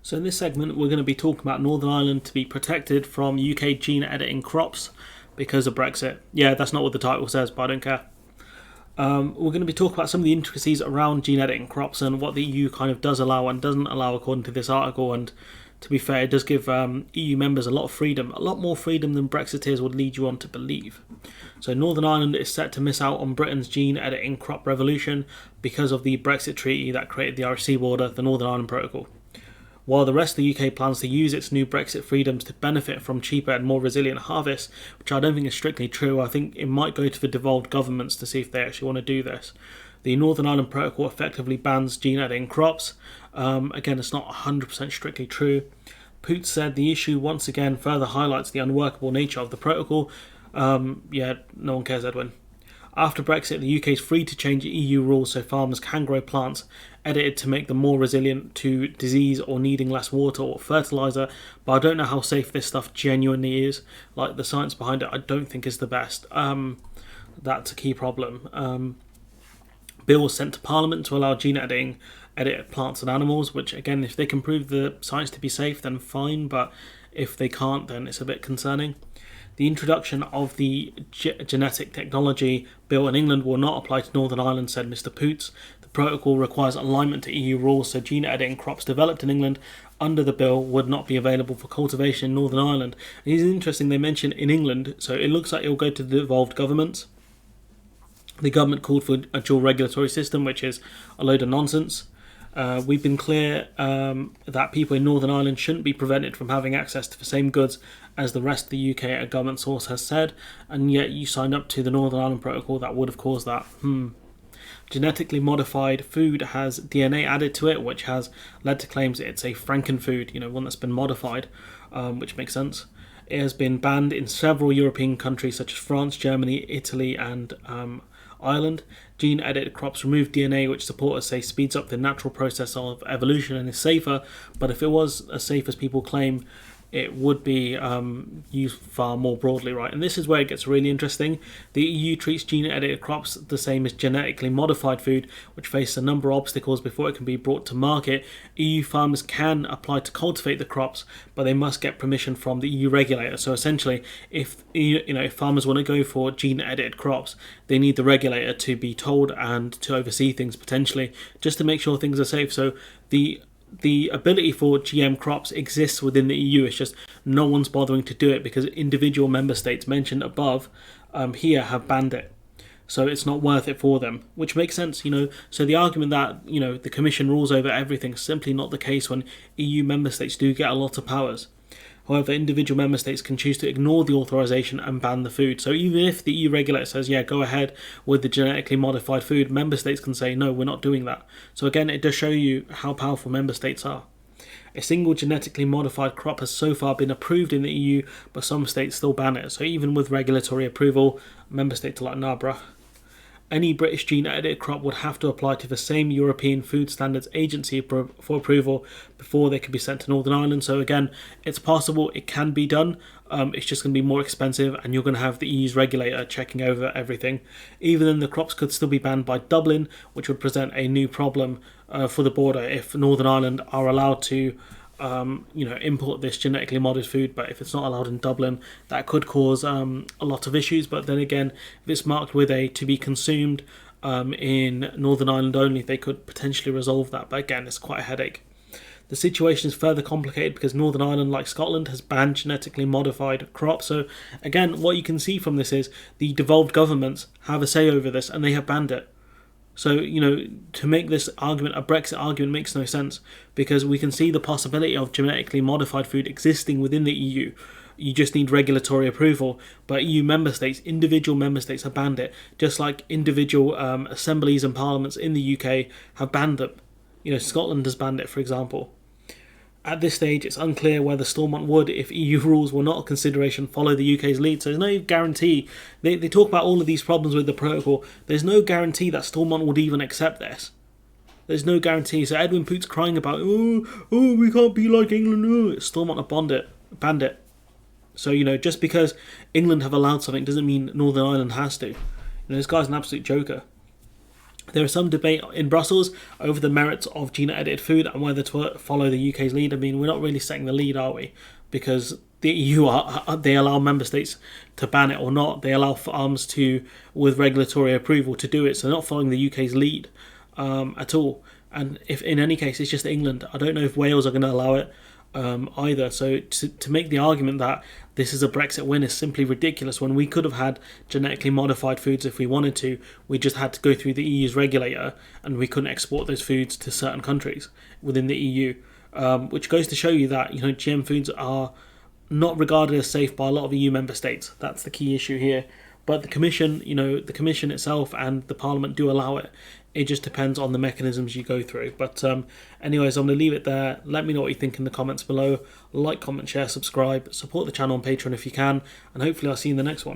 So in this segment, we're going to be talking about Northern Ireland to be protected from UK gene editing crops because of Brexit. Yeah, that's not what the title says, but I don't care. We're going to be talking about some of the intricacies around gene editing crops and what the EU kind of does allow and doesn't allow according to this article. And to be fair, it does give EU members a lot of freedom, a lot more freedom than Brexiteers would lead you on to believe. So Northern Ireland is set to miss out on Britain's gene editing crop revolution because of the Brexit treaty that created the Irish Sea border, the Northern Ireland Protocol. While the rest of the UK plans to use its new Brexit freedoms to benefit from cheaper and more resilient harvests, which I don't think is strictly true, I think it might go to the devolved governments to see if they actually want to do this. The Northern Ireland Protocol effectively bans gene editing crops. Again, it's not 100% strictly true. Poots said the issue once again further highlights the unworkable nature of the protocol. Yeah, no one cares, Edwin. After Brexit, the UK is free to change EU rules so farmers can grow plants edited to make them more resilient to disease or needing less water or fertiliser, but I don't know how safe this stuff genuinely is. Like, the science behind it I don't think is the best. That's a key problem. Bill was sent to Parliament to allow gene editing edit plants and animals, which again, if they can prove the science to be safe, then fine, but if they can't, then it's a bit concerning. The introduction of the genetic technology bill in England will not apply to Northern Ireland, said Mr. Poots. The protocol requires alignment to EU rules, so gene editing crops developed in England under the bill would not be available for cultivation in Northern Ireland. And it's interesting they mention in England, so it looks like it will go to the devolved governments. The government called for a dual regulatory system, which is a load of nonsense. We've been clear that people in Northern Ireland shouldn't be prevented from having access to the same goods as the rest of the UK, a government source has said, and yet you signed up to the Northern Ireland Protocol that would have caused that. Genetically modified food has DNA added to it, which has led to claims that it's a frankenfood, one that's been modified, which makes sense. It has been banned in several European countries such as France, Germany, Italy and Ireland. Gene-edited crops remove DNA, which supporters say speeds up the natural process of evolution and is safer, but if it was as safe as people claim, it would be used far more broadly, right? And this is where it gets really interesting. The EU treats gene-edited crops the same as genetically modified food, which faces a number of obstacles before it can be brought to market. EU farmers can apply to cultivate the crops, but they must get permission from the EU regulator. So essentially, if farmers want to go for gene-edited crops, they need the regulator to be told and to oversee things potentially, just to make sure things are safe. So the ability for GM crops exists within the EU. It's just no one's bothering to do it because individual member states mentioned above here have banned it. So it's not worth it for them, which makes sense, So the argument that, the Commission rules over everything is simply not the case when EU member states do get a lot of powers. However, individual member states can choose to ignore the authorization and ban the food. So even if the EU regulator says, yeah, go ahead with the genetically modified food, member states can say, no, we're not doing that. So again, it does show you how powerful member states are. A single genetically modified crop has so far been approved in the EU, but some states still ban it. So even with regulatory approval, member states are like, nah, bruh. Any British gene-edited crop would have to apply to the same European Food Standards Agency for approval before they could be sent to Northern Ireland. So again, it's possible, it can be done. It's just going to be more expensive and you're going to have the EU's regulator checking over everything. Even then, the crops could still be banned by Dublin, which would present a new problem for the border if Northern Ireland are allowed to import this genetically modified food, but if it's not allowed in Dublin, that could cause a lot of issues. But then again, if it's marked with a to be consumed in Northern Ireland only, they could potentially resolve that. But again, it's quite a headache. The situation is further complicated because Northern Ireland, like Scotland, has banned genetically modified crops. So again, what you can see from this is the devolved governments have a say over this and they have banned it. So, to make this argument a Brexit argument makes no sense because we can see the possibility of genetically modified food existing within the EU. You just need regulatory approval. But EU member states, individual member states have banned it, just like individual assemblies and parliaments in the UK have banned them. Scotland has banned it, for example. At this stage, it's unclear whether Stormont would, if EU rules were not a consideration, follow the UK's lead. So there's no guarantee. They talk about all of these problems with the protocol. There's no guarantee that Stormont would even accept this. There's no guarantee. So Edwin Poots crying about, we can't be like England. Stormont have banned it. So, just because England have allowed something doesn't mean Northern Ireland has to. This guy's an absolute joker. There is some debate in Brussels over the merits of gene-edited food and whether to follow the UK's lead. I mean, we're not really setting the lead, are we? Because the EU they allow member states to ban it or not. They allow farms to, with regulatory approval, to do it. So they're not following the UK's lead at all. And if in any case it's just England, I don't know if Wales are going to allow it either. So to make the argument that this is a Brexit win is simply ridiculous when we could have had genetically modified foods if we wanted to. We just had to go through the EU's regulator and we couldn't export those foods to certain countries within the EU, which goes to show you that GM foods are not regarded as safe by a lot of EU member states. That's the key issue here. But the Commission, the Commission itself and the Parliament do allow it. It just depends on the mechanisms you go through. But anyways, I'm going to leave it there. Let me know what you think in the comments below. Like, comment, share, subscribe. Support the channel on Patreon if you can. And hopefully I'll see you in the next one.